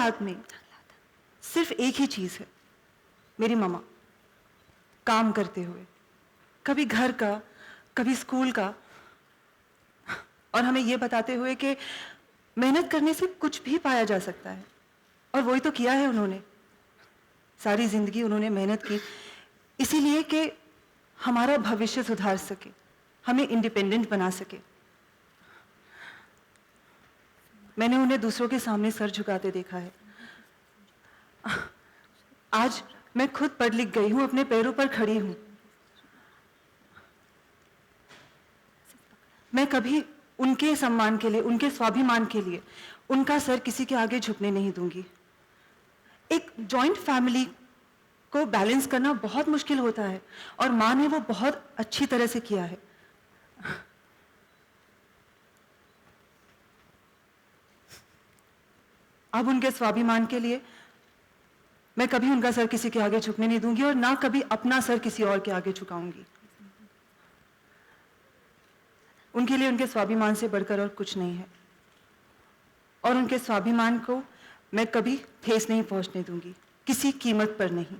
हाथ में सिर्फ एक ही चीज है, मेरी मम्मा। काम करते हुए, कभी घर का, कभी स्कूल का, और हमें यह बताते हुए कि मेहनत करने से कुछ भी पाया जा सकता है। और वही तो किया है उन्होंने। सारी जिंदगी उन्होंने मेहनत की, इसीलिए कि हमारा भविष्य सुधार सके, हमें इंडिपेंडेंट बना सके। मैंने उन्हें दूसरों के सामने सर झुकाते देखा है। आज मैं खुद पढ़ लिख गई हूं, अपने पैरों पर खड़ी हूं। मैं कभी उनके सम्मान के लिए, उनके स्वाभिमान के लिए उनका सर किसी के आगे झुकने नहीं दूंगी। एक जॉइंट फैमिली को बैलेंस करना बहुत मुश्किल होता है, और मां ने वो बहुत अच्छी तरह से किया है। अब उनके स्वाभिमान के लिए मैं कभी उनका सर किसी के आगे झुकने नहीं दूंगी, और ना कभी अपना सर किसी और के आगे झुकाऊंगी। उनके लिए उनके स्वाभिमान से बढ़कर और कुछ नहीं है, और उनके स्वाभिमान को मैं कभी ठेस नहीं पहुंचने दूंगी, किसी कीमत पर नहीं।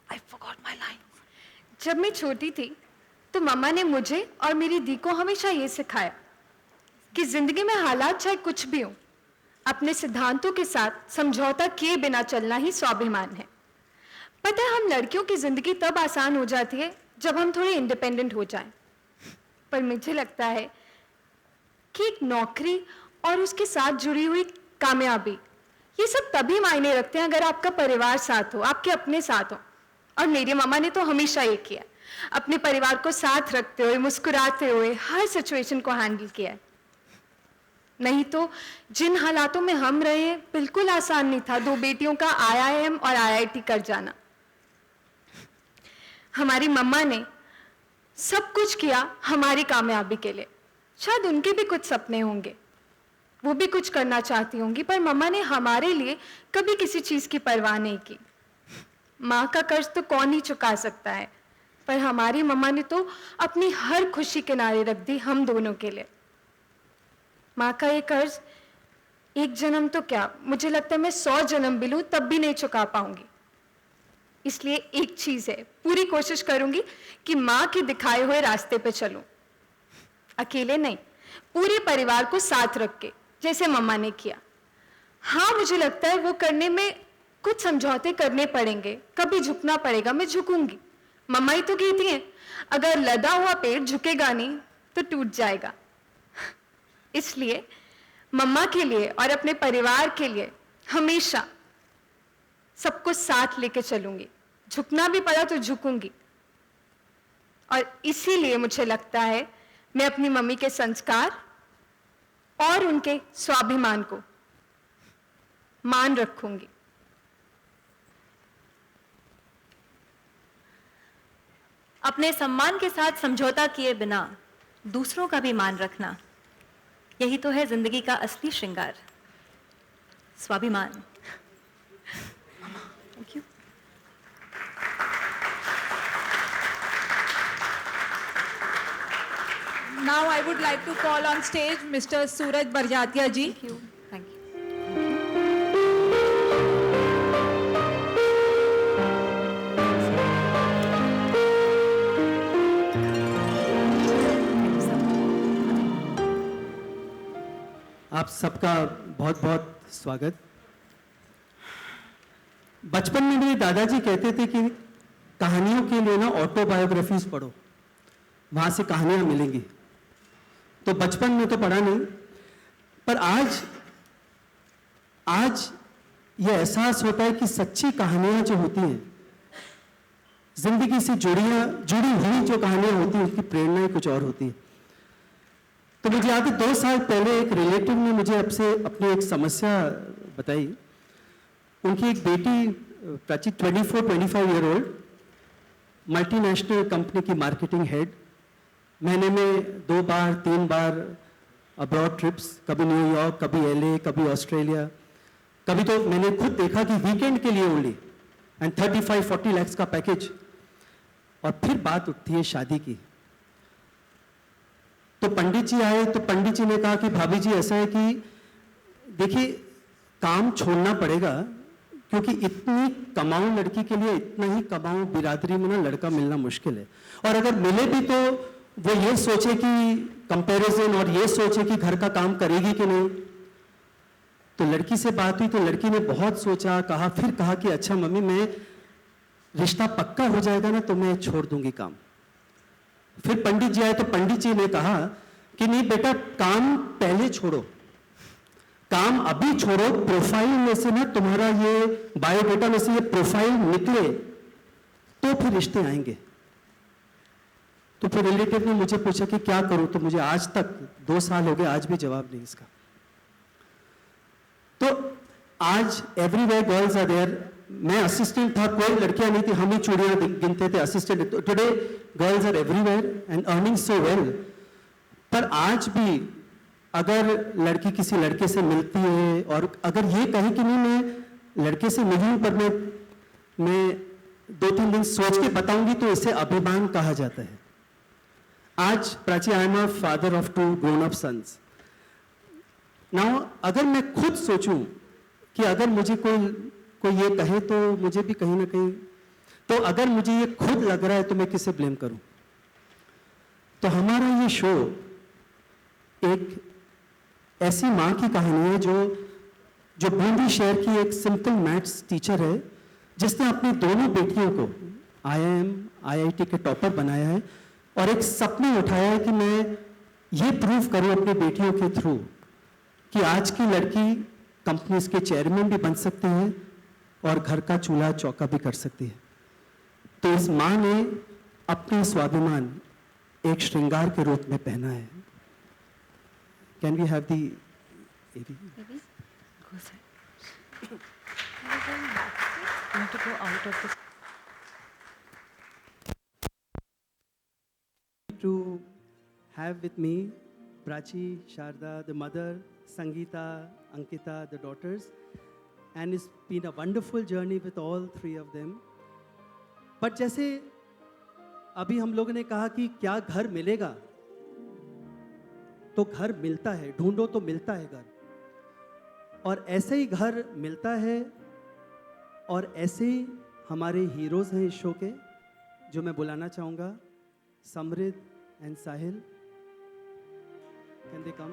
I forgot my line. जब मैं छोटी थी तो मम्मा ने मुझे और मेरी दी को हमेशा ये सिखाया कि जिंदगी में हालात चाहे कुछ भी हो, अपने सिद्धांतों के साथ समझौता किए बिना चलना ही स्वाभिमान है। पता है, हम लड़कियों की जिंदगी तब आसान हो जाती है जब हम थोड़े इंडिपेंडेंट हो जाएं। पर मुझे लगता है कि एक नौकरी और उसके साथ जुड़ी हुई कामयाबी, ये सब तभी मायने रखते हैं अगर आपका परिवार साथ हो, आपके अपने साथ हो। और मेरी मम्मा ने तो हमेशा ये किया, अपने परिवार को साथ रखते हुए, मुस्कुराते हुए हर सिचुएशन को हैंडल किया है। नहीं तो जिन हालातों में हम रहे बिल्कुल आसान नहीं था 2 बेटियों का IIM और IIT कर जाना। हमारी मम्मा ने सब कुछ किया हमारी कामयाबी के लिए। शायद उनके भी कुछ सपने होंगे, वो भी कुछ करना चाहती होंगी, पर मम्मा ने हमारे लिए कभी किसी चीज की परवाह नहीं की। माँ का कर्ज तो कौन ही चुका सकता है, पर हमारी मम्मा ने तो अपनी हर खुशी किनारे रख दी हम दोनों के लिए। माँ का ये कर्ज एक जन्म तो क्या, मुझे लगता है मैं 100 जन्म भी लूं तब भी नहीं चुका पाऊंगी। इसलिए एक चीज है, पूरी कोशिश करूंगी कि माँ के दिखाए हुए रास्ते पे चलूं, अकेले नहीं, पूरे परिवार को साथ रख के, जैसे मम्मा ने किया। हाँ, मुझे लगता है वो करने में कुछ समझौते करने पड़ेंगे, कभी झुकना पड़ेगा, मैं झुकूंगी। मम्मा ही तो कहती हैं, अगर लदा हुआ पेड़ झुकेगा नहीं तो टूट जाएगा। इसलिए मम्मा के लिए और अपने परिवार के लिए हमेशा सबको साथ लेके चलूंगी, झुकना भी पड़ा तो झुकूंगी। और इसीलिए मुझे लगता है मैं अपनी मम्मी के संस्कार और उनके स्वाभिमान को मान रखूंगी। अपने सम्मान के साथ समझौता किए बिना दूसरों का भी मान रखना, यही तो है जिंदगी का असली श्रृंगार, स्वाभिमान। Thank you. Now I would like to call on stage Mr. Suraj Barjatia ji. Thank you. Thank you. आप सबका बहुत बहुत स्वागत। बचपन में मेरे दादाजी कहते थे कि कहानियों के लिए ना ऑटोबायोग्राफीज पढ़ो, वहां से कहानियां मिलेंगी। तो बचपन में तो पढ़ा नहीं, पर आज ये एहसास होता है कि सच्ची कहानियां जो होती हैं, जिंदगी से जुड़ी हुई जो कहानियां होती हैं, उसकी प्रेरणाएं कुछ और होती है। तो मुझे याद है 2 साल पहले एक रिलेटिव ने मुझे अपनी एक समस्या बताई। उनकी एक बेटी Prachi 24-25 year old, multinational company की मार्केटिंग हेड, महीने में 2 बार 3 बार अब्रॉड ट्रिप्स, कभी न्यूयॉर्क, कभी LA, कभी ऑस्ट्रेलिया, कभी तो मैंने खुद देखा कि वीकेंड के लिए ओनली, एंड 35-40 लाख का पैकेज। और फिर बात उठती है शादी की। तो पंडित जी आए तो पंडित जी ने कहा कि भाभी जी ऐसा है कि देखिए काम छोड़ना पड़ेगा, क्योंकि इतनी कमाऊं लड़की के लिए इतना ही कमाऊं बिरादरी में ना लड़का मिलना मुश्किल है। और अगर मिले भी तो वो ये सोचे कि कंपैरिजन, और ये सोचे कि घर का काम करेगी कि नहीं। तो लड़की से बात हुई तो लड़की ने बहुत सोचा, कहा, फिर कहा कि अच्छा मम्मी, मैं रिश्ता पक्का हो जाएगा ना तो मैं छोड़ दूंगी काम। फिर पंडित जी आए तो पंडित जी ने कहा कि नहीं बेटा, काम पहले छोड़ो, काम अभी छोड़ो, प्रोफाइल में से ना तुम्हारा ये बायोडेटा में से ये प्रोफाइल निकले तो फिर रिश्ते आएंगे। तो फिर रिलेटिव ने मुझे पूछा कि क्या करूं, तो मुझे आज तक 2 साल हो गए, आज भी जवाब नहीं इसका। तो आज एवरीवेयर गर्ल्स आर देयर। मैं असिस्टेंट था, कोई लड़कियां नहीं थी, हम ही चूड़ियां गिनते थे assistant. Today girls are everywhere and earning so well. पर आज भी अगर लड़की किसी लड़के से मिलती है और अगर ये कहे कि नहीं मैं लड़के से मिली हूं पर मैं 2-3 दिन सोच के बताऊंगी, तो इसे अभिमान कहा जाता है। आज Prachi, I am a father of 2 grown up sons. Now अगर मैं खुद सोचूं कि अगर मुझे कोई ये कहे तो मुझे भी कहीं ना कहीं, तो अगर मुझे ये खुद लग रहा है तो मैं किसे ब्लेम करूं। तो हमारा ये शो एक ऐसी मां की कहानी है जो बूंदी शहर की एक सिंपल मैथ्स टीचर है, जिसने अपनी दोनों बेटियों को IIM IIT के टॉपर बनाया है और एक सपना उठाया है कि मैं ये प्रूव करूं अपनी बेटियों के थ्रू कि आज की लड़की कंपनीज के चेयरमैन भी बन सकती है और घर का चूल्हा चौका भी कर सकती है। तो इस मां ने अपना स्वाभिमान एक श्रृंगार के रूप में पहना है। Can we have the Go sir. You need to go out of the to have with me Prachi, Sharda, the mother, Sangeeta, Ankita, the daughters, and it's been a wonderful journey with all 3 of them. But जैसे अभी हम लोगों ने कहा कि क्या घर मिलेगा, तो घर मिलता है, ढूंढो तो मिलता है घर। और ऐसे ही घर मिलता है और ऐसे ही हमारे हीरोज हैं इस शो के, जो मैं बुलाना चाहूँगा, समृद्ध and Sahil. Can they come?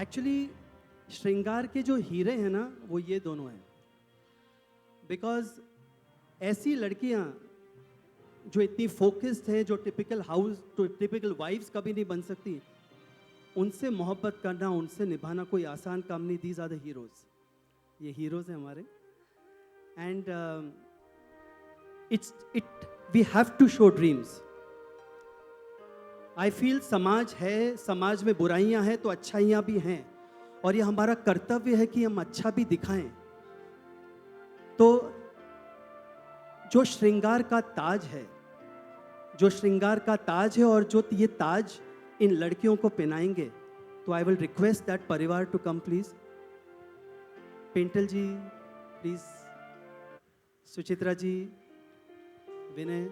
Actually श्रृंगार के जो हीरे हैं ना, वो ये दोनों हैं। बिकॉज ऐसी लड़कियां जो इतनी फोकस्ड है, जो टिपिकल वाइफ्स कभी नहीं बन सकती, उनसे मोहब्बत करना, उनसे निभाना कोई आसान काम नहीं। These are the heroes. ये हीरोज हैं हमारे। And we have to show dreams. I feel समाज है, समाज में बुराइयां हैं तो अच्छाइयां भी हैं, और ये हमारा कर्तव्य है कि हम अच्छा भी दिखाएं। तो जो श्रृंगार का ताज है, और जो ये ताज इन लड़कियों को पहनाएंगे, तो आई विल रिक्वेस्ट दैट परिवार to come please. Pental ji please, Suchitra ji, Vinay.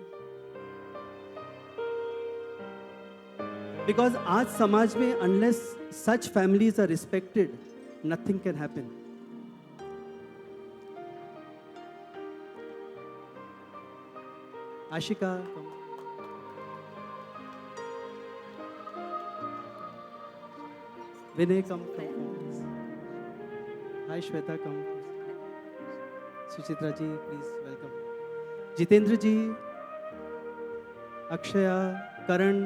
Because आज समाज में unless such families are respected, nothing can happen. Ashika, come. Vinay, come. Hi, Shweta, come. Suchitra ji, please welcome. Jitendra ji, Akshaya, Karan.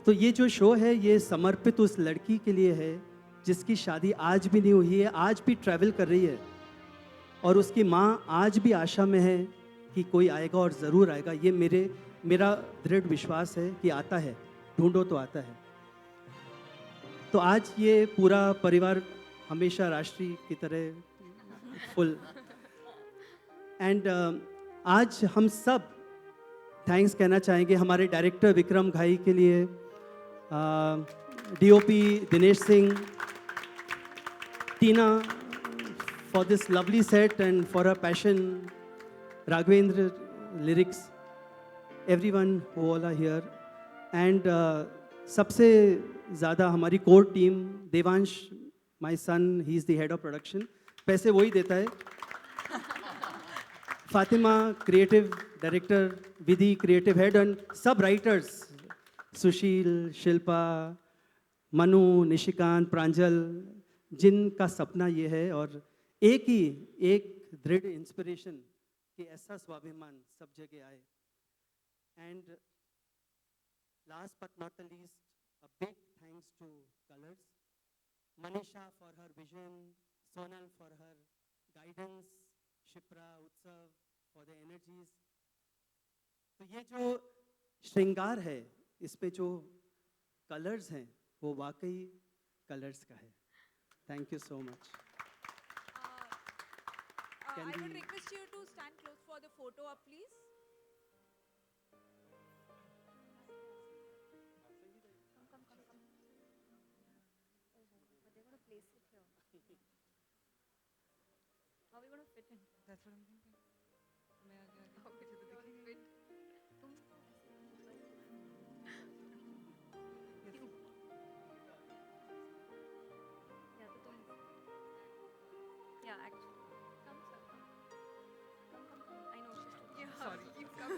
तो ये जो show है ये समर्पित उस लड़की के लिए है जिसकी शादी आज भी नहीं हुई है, आज भी ट्रैवल कर रही है और उसकी माँ आज भी आशा में है कि कोई आएगा और ज़रूर आएगा। ये मेरा दृढ़ विश्वास है कि आता है, ढूंढो तो आता है। तो आज ये पूरा परिवार हमेशा राष्ट्रीय की तरह फुल एंड आज हम सब थैंक्स कहना चाहेंगे हमारे डायरेक्टर विक्रम घाई के लिए, DOP Dinesh Singh, Tina for this lovely set and for a passion, Raghavendra lyrics, everyone who all are here and सबसे ज़्यादा हमारी core team, Devansh my son, he is the head of production, पैसे वही देता है, Fatima creative director, Vidhi creative head and सब writers, Sushil, Shilpa, Manu, Nishikant, Pranjal, जिनका सपना ये है और एक दृढ़ इंस्पिरेशन कि ऐसा स्वाभिमान सब जगह आए। And last but not the least, a big thanks to Colors, Manisha for her vision, Sonal for her guidance, Shipra, Utsav for the energies. तो ये जो श्रृंगार है, इसमें जो कलर्स हैं वो वाकई कलर्स का है। Thank you so much. I would request you to stand close for the photo up, please. How are we going to fit in? That's what I'm thinking. मैं आगे आगे मुझे तो दिखेंगे। तुम Yes. या तो तुम या actually come sir come I know she's too Sorry. wait because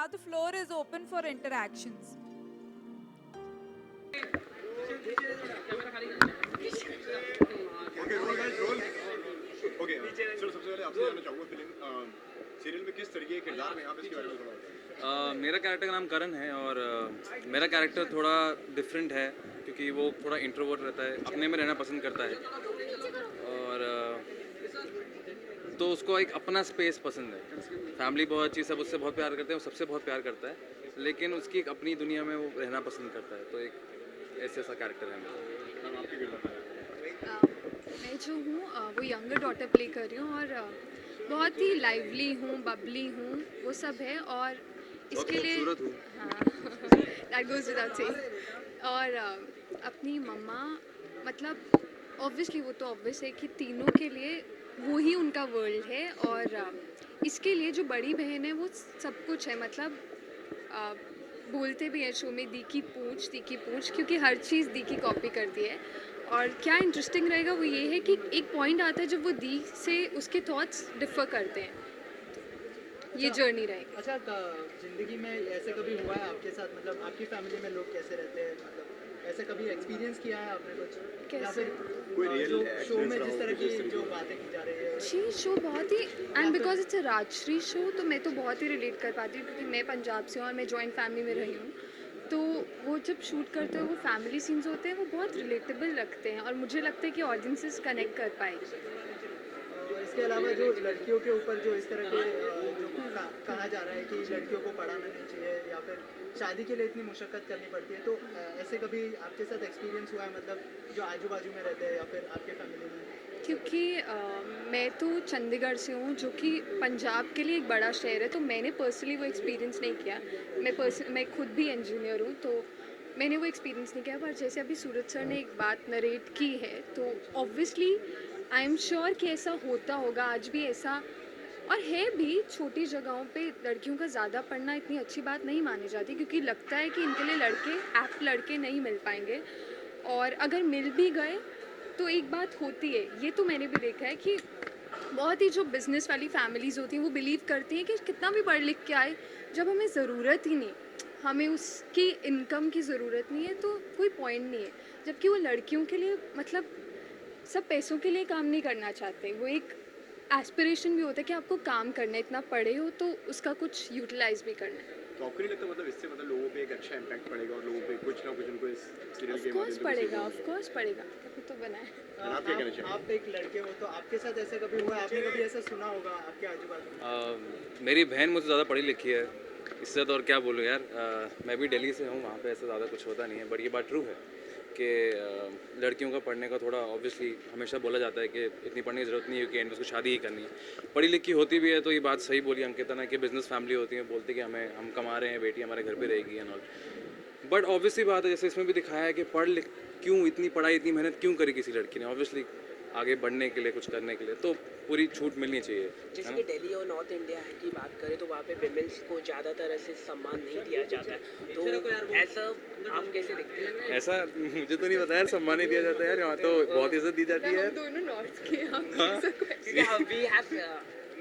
Now the floor is open for interactions. Okay sir सबसे पहले आपसे जानना चाहूँगा फिल्म सीरियल में किस तरीके के किरदार में आप इसके बारे में थोड़ा बताएं। मेरा कैरेक्टर का नाम करण है और मेरा कैरेक्टर थोड़ा डिफरेंट है क्योंकि वो थोड़ा इंट्रोवर्ट रहता है, अपने में रहना पसंद करता है और तो उसको एक अपना स्पेस पसंद है। फैमिली बहुत अच्छी, सब उससे बहुत प्यार करते हैं, वो सबसे बहुत प्यार करता है, लेकिन उसकी एक अपनी दुनिया में वो रहना पसंद करता है। तो एक ऐसा कैरेक्टर है मेरा। मैम आपके किरदार मैं जो हूँ वो यंगर डॉटर प्ले कर रही हूँ और बहुत ही लाइवली हूँ, बबली हूँ, वो सब है और इसके लिए खूबसूरत हूँ। हाँ दैट गोज़ विदाउट सेइंग। और अपनी मम्मा मतलब ऑब्वियसली वो तो ऑब्वियस है कि तीनों के लिए वो ही उनका वर्ल्ड है और इसके लिए जो बड़ी बहन है वो सब कुछ है। मतलब बोलते भी हैं शो में दी की पूंछ क्योंकि हर चीज़ दी की कॉपी करती है। और क्या इंटरेस्टिंग रहेगा वो ये है कि एक पॉइंट आता है जब वो दी से उसके थॉट्स डिफर करते हैं। ये जर्नी रहेगी। अच्छा, जिंदगी में ऐसे कभी हुआ है आपके साथ, मतलब आपकी फैमिली में लोग कैसे रहते हैं, मतलब ऐसे कभी एक्सपीरियंस किया है आपने कुछ, या कैसे? फिर कोई रियल जो शो में एक्सपीरियंस जिस रहा तरह हो की जिस तरीके जो बातें की जा रही है? जी शो बहुत ही and because it's a Rajshri show तो मैं तो बहुत ही रिलेट कर पाती हूँ क्योंकि मैं पंजाब से हूँ और मैं जॉइंट फैमिली में रही हूँ। तो वो जब शूट करते हैं वो फैमिली सीन्स होते हैं वो बहुत रिलेटेबल लगते हैं और मुझे लगता है कि ऑडियंसेस कनेक्ट कर पाएगी। और इसके अलावा जो लड़कियों के ऊपर जो इस तरह के जो कहा जा रहा है कि लड़कियों को पढ़ाना नहीं चाहिए या फिर शादी के लिए इतनी मुशक्क़त करनी पड़ती है, तो ऐसे कभी आपके साथ एक्सपीरियंस हुआ है, मतलब जो आजू बाजू में रहते हैं या फिर आपके फैमिली में? क्योंकि मैं तो चंडीगढ़ से हूँ जो कि पंजाब के लिए एक बड़ा शहर है, तो मैंने पर्सनली वो एक्सपीरियंस नहीं किया। मैं खुद भी इंजीनियर हूँ तो मैंने वो एक्सपीरियंस नहीं किया। पर जैसे अभी सूरज सर ने एक बात नरेट की है तो ऑब्वियसली आई एम श्योर कि ऐसा होता होगा, आज भी ऐसा और है भी। छोटी जगहों पे लड़कियों का ज़्यादा पढ़ना इतनी अच्छी बात नहीं मानी जाती क्योंकि लगता है कि इनके लिए लड़के लड़के नहीं मिल पाएंगे और अगर मिल भी गए तो एक बात होती है, ये तो मैंने भी देखा है कि बहुत ही जो बिज़नेस वाली फैमिलीज़ होती हैं वो बिलीव करती हैं कि कितना भी पढ़ लिख के आए, जब हमें ज़रूरत ही नहीं, हमें उसकी इनकम की ज़रूरत नहीं है तो कोई पॉइंट नहीं है। जबकि वो लड़कियों के लिए मतलब सब पैसों के लिए काम नहीं करना चाहते, वो एक एस्पिरेशन भी होता है कि आपको काम करना है, इतना पढ़े हो तो उसका कुछ यूटिलाइज भी करना है। तो आपको नहीं लगता मतलब इससे मतलब लोगों पे एक अच्छा इम्पैक्ट पड़ेगा और लोगों पे कुछ ना कुछ उनको इस सीरियल के ऑफ कोर्स पड़ेगा, तभी तो बना है। आप क्या कहना चाहेंगे? आप एक लड़के हो तो आपके साथ ऐसा कभी हुआ है, आपने कभी ऐसा सुना होगा आपके आजू बाजू? मेरी बहन मुझसे ज़्यादा पढ़ी लिखी है, इससे तो और क्या बोलूँ यार। मैं भी दिल्ली से हूँ, वहाँ पे ऐसा ज़्यादा कुछ होता नहीं है, बट ये बात ट्रू है कि लड़कियों का पढ़ने का थोड़ा ऑब्वियसली हमेशा बोला जाता है कि इतनी पढ़ने की ज़रूरत नहीं है कि एंड में उसको शादी ही करनी है। पढ़ी लिखी होती भी है तो ये बात सही बोली अंकिता ने कि बिज़नेस फैमिली होती है, बोलती कि हम कमा रहे हैं, बेटी हमारे घर पे रहेगी एंड ऑल। बट ऑब्वियसली बात है, जैसे इसमें भी दिखाया है कि पढ़ लिख क्यों इतनी पढ़ाई इतनी मेहनत क्यों करी किसी लड़की ने, ऑब्वियसली आगे बढ़ने के लिए, कुछ करने के लिए, तो पूरी छूट मिलनी चाहिए। जैसे कि दिल्ली और नॉर्थ इंडिया की बात करें तो वहाँ पे विमेंस को ज़्यादातर ऐसे सम्मान नहीं दिया जाता है, तो ऐसा आप कैसे देखते हैं? ऐसा मुझे तो नहीं पता यार, सम्मान नहीं दिया जाता यार, यहाँ तो बहुत इज्जत दी जाती है। हम दोनों नॉर्थ के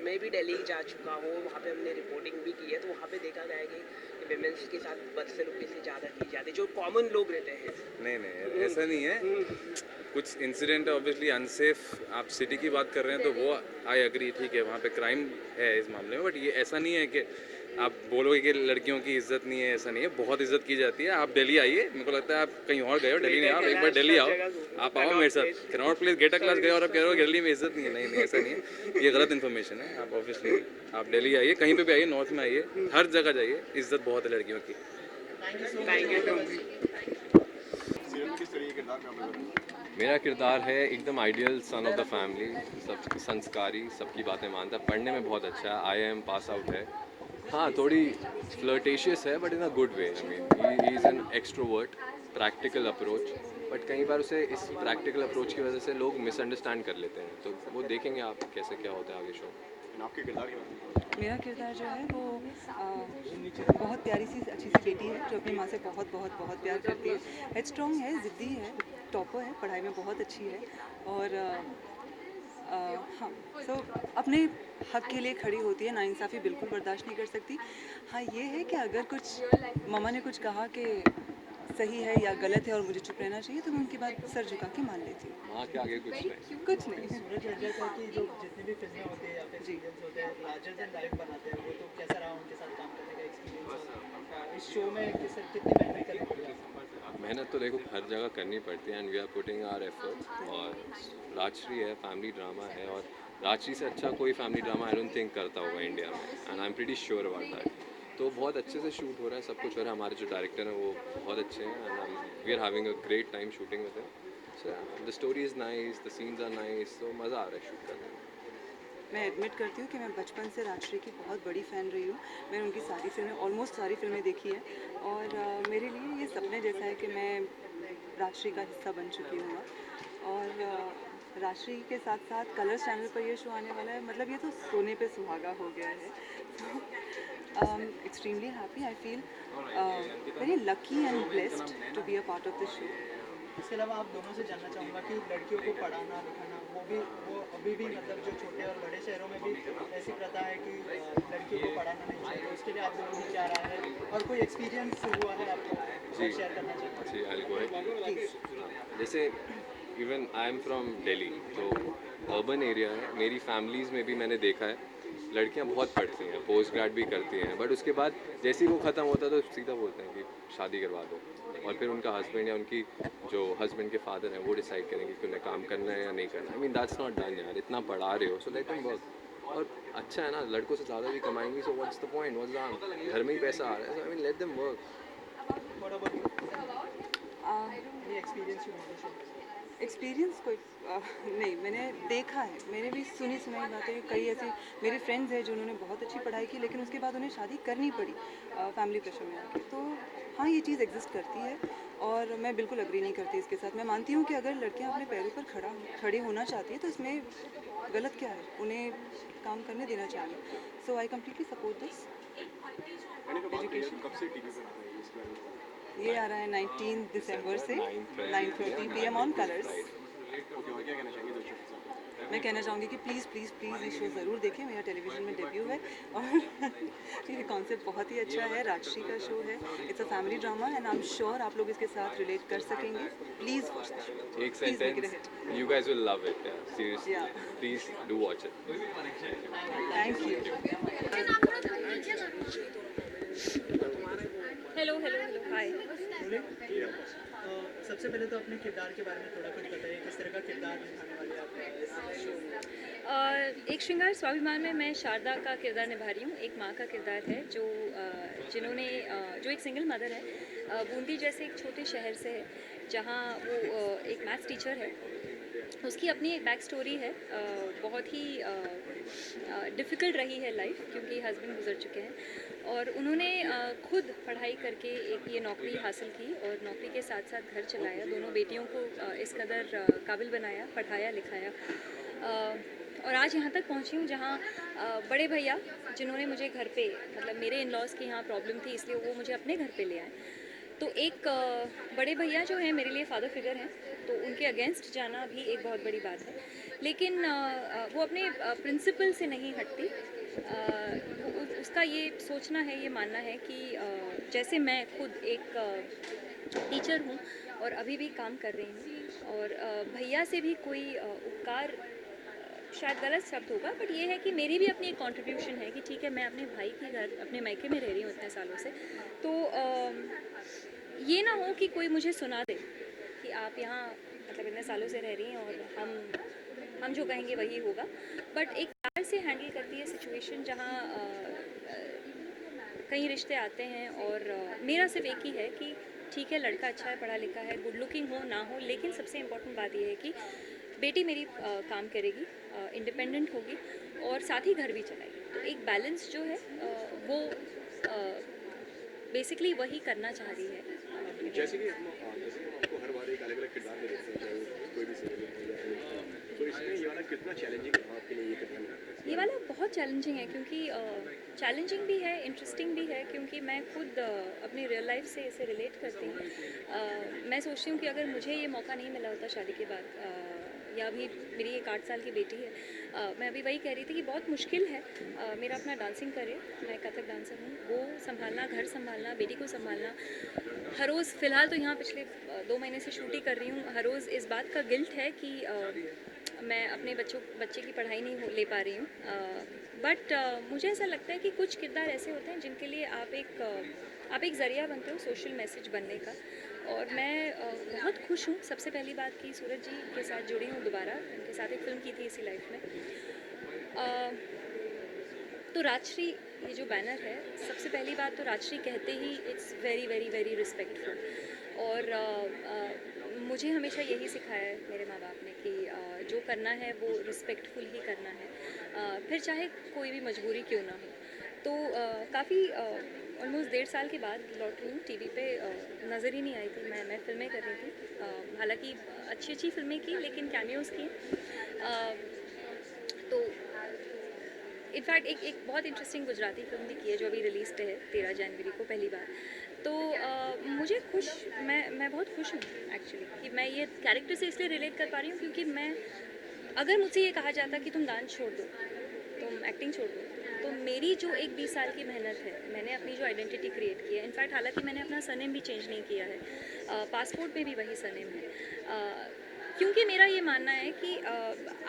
मैं भी दिल्ली जा चुका हूँ, वहाँ पे हमने रिपोर्टिंग भी की है, तो वहाँ पे देखा गया है कि विमेंस के साथ बदसलूकी से ज़्यादा की जाती है जो कॉमन लोग रहते हैं। नहीं ऐसा नहीं है, कुछ इंसिडेंट ऑब्वियसली अनसेफ, आप सिटी की बात कर रहे हैं तो वो आई एग्री, ठीक है वहाँ पे क्राइम है इस मामले में, बट ये ऐसा नहीं है कि आप बोलोगे कि लड़कियों की इज्जत नहीं है, ऐसा नहीं है, बहुत इज्जत की जाती है। आप दिल्ली आइए, मेरे को लगता है आप कहीं और गए हो, दिल्ली नहीं, आप एक बार दिल्ली आओ, आप आओ मेरे साथ। कनॉट प्लेस गेटा क्लास गए और आप कह रहे हो दिल्ली में इज्जत नहीं है, नहीं ऐसा नहीं है, ये गलत इन्फॉर्मेशन है। आप ऑब्वियसली आप दिल्ली आइए, कहीं पे भी आइए, नॉर्थ में आइए, हर जगह जाइए, इज्जत बहुत है लड़कियों की। सीरियल में किस तरीके के किरदार में आप लोग हैं? मेरा किरदार है एकदम ideal son of the family, सब संस्कारी, सबकी बातें मानता है, पढ़ने में बहुत अच्छा है, IIM पास आउट है। हाँ थोड़ी फ्लर्टेशियस है but in a good way. I mean he is an extrovert, practical approach, but कई बार उसे इस प्रैक्टिकल अप्रोच की वजह से लोग मिसअंडरस्टैंड कर लेते हैं, तो वो देखेंगे आप कैसे क्या होता है आगे शो। आपके किरदार की बात मेरा किरदार जो है वो बहुत प्यारी सी अच्छी सी बेटी है जो अपनी माँ से बहुत बहुत बहुत प्यार करती है, हेडस्ट्रॉन्ग है, ज़िद्दी है, टॉपर है, पढ़ाई में बहुत अच्छी है और हाँ सो अपने हक के लिए खड़ी होती है, नाइंसाफ़ी बिल्कुल बर्दाश्त नहीं कर सकती। हाँ, ये है कि अगर कुछ मम्मा ने कुछ कहा कि सही है या गलत है और मुझे चुप रहना चाहिए, तो मैं उनकी बात सर झुका के मान लेती हूँ। माँ के आगे कुछ नहीं। कुछ नहीं। सूरज बड़जात्या की जो जितनी भी फिल्में होती है या फिर सीरियल्स होते हैं लार्जर देन लाइफ बनाते हैं, वो तो कैसा रहा उनके साथ काम करने का एक्सपीरियंस? इस शो में कितनी मेहनत करनी पड़ी आपको? मेहनत तो देखो हर जगह करनी पड़ती है and we are putting our efforts. और राजश्री है, फैमिली ड्रामा है, और राजश्री से अच्छा कोई family drama I don't think करता होगा इंडिया में, and I am pretty sure about that. तो बहुत अच्छे से शूट हो रहा है, सब कुछ हो रहा है। हमारे जो डायरेक्टर हैं वो बहुत अच्छे हैं and we are having a great time shooting with him. So the story is nice, the scenes are nice, तो मज़ा आ रहा है शूट करने में। मैं एडमिट करती हूँ कि मैं बचपन से राजश्री की बहुत बड़ी फ़ैन रही हूँ। मैंने उनकी सारी फ़िल्में, ऑलमोस्ट सारी फ़िल्में देखी हैं, और मेरे लिए ये सपने जैसा है कि मैं राजश्री का हिस्सा बन चुकी हूँ अब। और राजश्री के साथ साथ कलर्स चैनल पर ये शो आने वाला है, मतलब ये तो सोने पे सुहागा हो गया है। Extremely happy, I feel very lucky and blessed to be a part of this show. इसके अलावा आप दोनों से जानना चाहूँगा कि लड़कियों को पढ़ाना लिखाना वो अभी भी मतलब जो छोटे और बड़े शहरों में भी ऐसी प्रथा है कि लड़कियों को पढ़ाना नहीं चाहिए, तो उसके लिए आप दोनों की क्या राय है और कोई एक्सपीरियंस हुआ है आपको जी शेयर करना चाहिए? जी, आई गो अहेड। जैसे even I am from Delhi, तो अर्बन एरिया है, मेरी फैमिलीज़ में भी मैंने देखा है लड़कियां बहुत पढ़ती हैं, पोस्ट ग्रेड भी करती हैं, बट उसके बाद जैसे ही वो ख़त्म होता है तो सीधा बोलते हैं कि शादी करवा दो, और फिर उनका हस्बैंड या उनकी जो हस्बैंड के फादर हैं वो डिसाइड करेंगे कि उन्हें काम करना है या नहीं करना। I mean that's not done यार, इतना पढ़ा रहे हो सो लेट देम वर्क। और अच्छा है ना, लड़कों से ज़्यादा भी कमाएंगी, so what's the point, what's the, घर में ही पैसा आ रहा है, so I mean let them work. Any experience you want to share? Experience कोई नहीं, मैंने देखा है, मैंने भी सुनी सुनाई बातें, कई ऐसी मेरी फ्रेंड्स हैं जिन्होंने बहुत अच्छी पढ़ाई की लेकिन उसके बाद उन्हें शादी करनी पड़ी फैमिली प्रेशर में आके। तो हाँ, ये चीज़ एग्जिस्ट करती है और मैं बिल्कुल अग्री नहीं करती इसके साथ। मैं मानती हूँ कि अगर लड़कियाँ अपने पैरों पर खड़ी होना चाहती है तो इसमें गलत क्या है, उन्हें काम करने देना चाहिए। सो आई कम्प्लीटली सपोर्ट दिस। कब से टीवी पर आता है इसके बारे में? ये आ रहा है 19 दिसंबर से 9:30 PM ऑन कलर्स। ओके, और क्या कहना चाहेंगे दर्शकों से? मैं कहना चाहूँगी कि प्लीज़ प्लीज़ प्लीज़ ये शो ज़रूर देखें, मेरा टेलीविज़न में डेब्यू है और ये कॉन्सेप्ट बहुत ही अच्छा है, राजश्री का शो है, it's a family drama and I am sure आप लोग इसके साथ रिलेट कर सकेंगे। प्लीज़ वॉच द शो, एक please make it a sentence, hit. You guys will love it, seriously, Yeah. Please do watch it. Thank you. Hello hello hello hi. सबसे पहले तो अपने किरदार के बारे में थोड़ा कुछ बताइए, किस तरह का किरदार निभाने वाले आप हैं इस शो में? एक श्रृंगार स्वाभिमान में मैं शारदा का किरदार निभा रही हूँ। एक माँ का किरदार है जो जिन्होंने जो एक सिंगल मदर है, बूंदी जैसे एक छोटे शहर से है जहाँ वो एक मैथ्स टीचर है। उसकी अपनी एक बैक स्टोरी है, बहुत ही डिफ़िकल्ट रही है लाइफ क्योंकि हस्बैंड गुजर चुके हैं और उन्होंने खुद पढ़ाई करके एक ये नौकरी हासिल की और नौकरी के साथ साथ घर चलाया, दोनों बेटियों को इस कदर काबिल बनाया, पढ़ाया लिखाया और आज यहाँ तक पहुँची हूँ जहाँ बड़े भैया जिन्होंने मुझे घर पे, मतलब मेरे इन लॉज़ की यहाँ प्रॉब्लम थी इसलिए वो मुझे अपने घर पे ले आए। तो एक बड़े भैया जो हैं मेरे लिए फादर फिगर हैं, तो उनके अगेंस्ट जाना भी एक बहुत बड़ी बात है, लेकिन वो अपने प्रिंसिपल से नहीं हटती। उसका ये सोचना है, ये मानना है कि जैसे मैं खुद एक टीचर हूँ और अभी भी काम कर रही हूँ और भैया से भी कोई उपकार, शायद गलत शब्द होगा, बट ये है कि मेरी भी अपनी एक कंट्रीब्यूशन है कि ठीक है मैं अपने भाई के घर अपने मायके में रह रही हूँ इतने सालों से, तो ये ना हो कि कोई मुझे सुना दे कि आप यहाँ मतलब इतने सालों से रह रही हैं और हम जो कहेंगे वही होगा, बट एक प्यार से हैंडल करती है सिचुएशन जहाँ कई रिश्ते आते हैं और मेरा सिर्फ एक ही है कि ठीक है लड़का अच्छा है, पढ़ा लिखा है, गुड लुकिंग हो ना हो, लेकिन सबसे इम्पोर्टेंट बात यह है कि बेटी मेरी काम करेगी, इंडिपेंडेंट होगी और साथ ही घर भी चलाएगी। तो एक बैलेंस जो है वो बेसिकली वही करना चाह रही है। जैसे कि हम आपको हर बार एक अलग अलग किरदार में देखते हैं, चाहे वो कोई भी सीरियल हो या फिल्म, तो इसमें ये वाला कितना चैलेंजिंग रहा आपके लिए ये किरदार निभाना? ये वाला बहुत चैलेंजिंग है क्योंकि चैलेंजिंग भी है, इंटरेस्टिंग भी है क्योंकि मैं खुद अपनी रियल लाइफ से इसे रिलेट करती हूँ। मैं सोचती हूँ कि अगर मुझे ये मौका नहीं मिला होता शादी के बाद या अभी मेरी एक 8 साल की बेटी है, मैं अभी वही कह रही थी कि बहुत मुश्किल है मेरा अपना डांसिंग करियर। मैं कथक डांसर हूँ, वो संभालना, घर संभालना, बेटी को संभालना। हर रोज़ फ़िलहाल तो यहाँ पिछले 2 महीने से शूट ही कर रही हूँ। हर रोज़ इस बात का गिल्ट है कि मैं अपने बच्चे की पढ़ाई नहीं ले पा रही हूँ। बट मुझे ऐसा लगता है कि कुछ किरदार ऐसे होते हैं जिनके लिए आप एक ज़रिया बनते हो सोशल मैसेज बनने का। और मैं बहुत खुश हूँ सबसे पहली बात कि सूरज जी के साथ जुड़ी हूँ दोबारा। उनके साथ एक फ़िल्म की थी इसी लाइफ में। तो राजश्री ये जो बैनर है, सबसे पहली बात तो राजश्री कहते ही it's very very very respectful. और मुझे हमेशा यही सिखाया है मेरे माँ बाप ने कि जो करना है वो रिस्पेक्टफुल ही करना है, फिर चाहे कोई भी मजबूरी क्यों ना हो। तो काफ़ी ऑलमोस्ट 1.5 साल के बाद लौट रही हूँ। टीवी पे नज़र ही नहीं आई थी। मैं फिल्में कर रही थी, हालांकि अच्छी फिल्में की, लेकिन कैमियोज़ की। तो इनफैक्ट एक बहुत इंटरेस्टिंग गुजराती फिल्म भी की है जो अभी रिलीज पे है 13 जनवरी को पहली बार। तो मुझे मैं बहुत खुश हूँ एक्चुअली कि मैं ये कैरेक्टर से इसलिए रिलेट कर पा रही हूँ क्योंकि अगर मुझसे ये कहा जाता कि तुम डांस छोड़ दो, तुम एक्टिंग छोड़ दो, तो मेरी जो एक 20 साल की मेहनत है, मैंने अपनी जो आइडेंटिटी क्रिएट की है, इनफैक्ट हालांकि मैंने अपना सरनेम भी चेंज नहीं किया है, पासपोर्ट पे भी वही सरनेम है, क्योंकि मेरा ये मानना है कि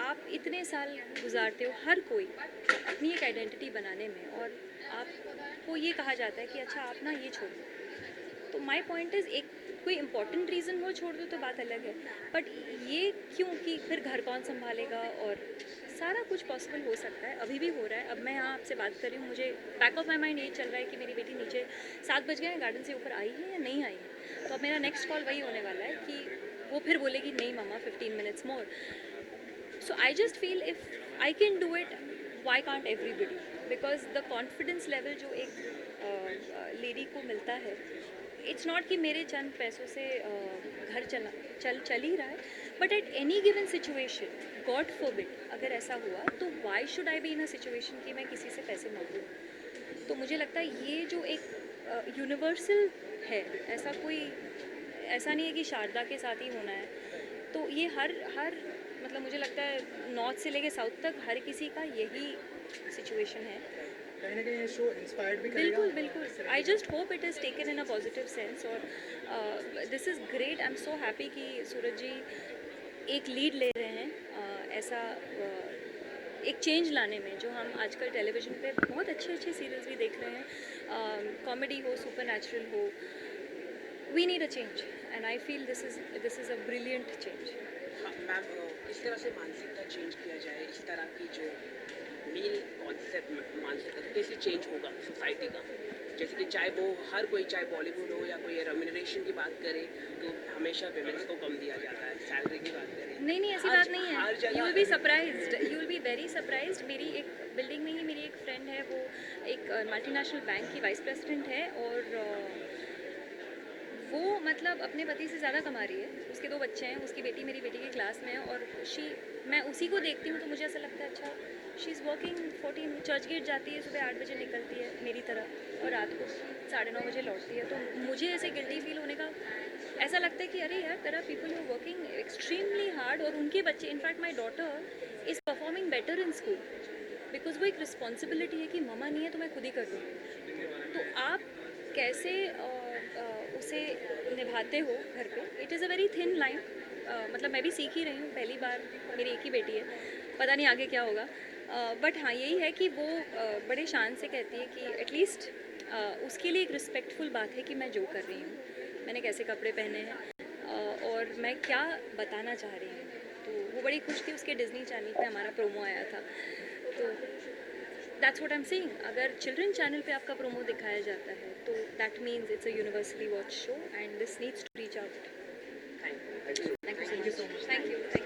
आप इतने साल गुजारते हो हर कोई अपनी एक आइडेंटिटी बनाने में, और आपको ये कहा जाता है कि अच्छा आप ना ये छोड़ दो। तो माय पॉइंट इज़, एक कोई इम्पोर्टेंट रीज़न वो छोड़ दो तो बात अलग है, बट ये क्यों कि फिर घर कौन संभालेगा, और सारा कुछ पॉसिबल हो सकता है, अभी भी हो रहा है। अब मैं यहाँ आपसे बात कर रही हूँ, मुझे बैक ऑफ माई माइंड ये चल रहा है कि मेरी बेटी नीचे 7 बज गए हैं, गार्डन से ऊपर आई है या नहीं आई है। तो अब मेरा नेक्स्ट कॉल वही होने वाला है कि वो फिर बोलेगी नहीं मम्मा 15 minutes more. So I just feel if I can do it, why can't everybody, because the confidence level जो एक लेडी को मिलता है, इट्स नॉट कि मेरे चंद पैसों से घर चल ही रहा है, but at any given situation, God forbid अगर ऐसा हुआ तो why should I be in a situation कि मैं किसी से पैसे मांगूँ। तो मुझे लगता है ये जो एक यूनिवर्सल है, ऐसा नहीं है कि शारदा के साथ ही होना है। तो ये हर मतलब मुझे लगता है नॉर्थ से लेके साउथ तक हर किसी का यही सिचुएशन है। कहीं ना कहीं ये शो इंस्पायर्ड भी करेगा। बिल्कुल। I just hope it is taken in a positive sense, और this is great. I am so happy कि सूरज जी एक लीड ले रहे हैं ऐसा एक चेंज लाने में, जो हम आजकल टेलीविज़न पे बहुत अच्छे सीरियल्स भी देख रहे हैं, कॉमेडी हो, सुपर नेचुरल हो, we need a change, and I feel this is a brilliant change. Ma'am, किस तरह से मानसिकता चेंज किया जाए, इस तरह की जो मेन कॉन्सेप्ट मानसिकता कैसे चेंज होगा सोसाइटी का, जैसे कि चाहे वो हर कोई, चाहे बॉलीवुड हो या कोई रेम्यूनरेशन की बात करे तो हमेशा विमेंस को कम दिया जाता है, सैलरी की बात करें नहीं ऐसी बात नहीं है। You will be surprised, you will be very surprised. मेरी एक बिल्डिंग में ही मेरी एक फ्रेंड है, वो एक मल्टीनेशनल बैंक की वाइस प्रेसिडेंट है, और वो मतलब अपने पति से ज़्यादा कमा रही है। उसके 2 बच्चे हैं, उसकी बेटी मेरी बेटी की क्लास में है, और मैं उसी को देखती हूँ तो मुझे ऐसा लगता है अच्छा she is working 14, Churchgate जाती है, सुबह 8 बजे निकलती है मेरी तरह, और रात को 9:30 बजे लौटती है। तो मुझे ऐसे गिल्टी फील होने का ऐसा लगता है कि अरे यार, there are people who working extremely hard, और उनके बच्चे, in fact my daughter is performing better in school, because वो एक रिस्पॉन्सिबिलिटी है कि मम्मा नहीं है तो मैं खुद ही कर दूँ। तो आप कैसे उसे निभाते हो घर पे, it is a very thin line. मतलब मैं भी सीख ही रही हूँ, पहली बार, मेरी एक ही बेटी है, पता नहीं आगे क्या होगा, बट हाँ यही है कि वो बड़े शान से कहती है कि एटलीस्ट उसके लिए एक रिस्पेक्टफुल बात है कि मैं जो कर रही हूँ, मैंने कैसे कपड़े पहने हैं, और मैं क्या बताना चाह रही हूँ। तो वो बड़ी खुश थी, उसके डिज्नी चैनल पे हमारा प्रोमो आया था। तो that's what I am saying, अगर चिल्ड्रन चैनल पे आपका प्रोमो दिखाया जाता है तो that means it's a universally watch show, and this needs to reach out. Thank you so much. Thank you.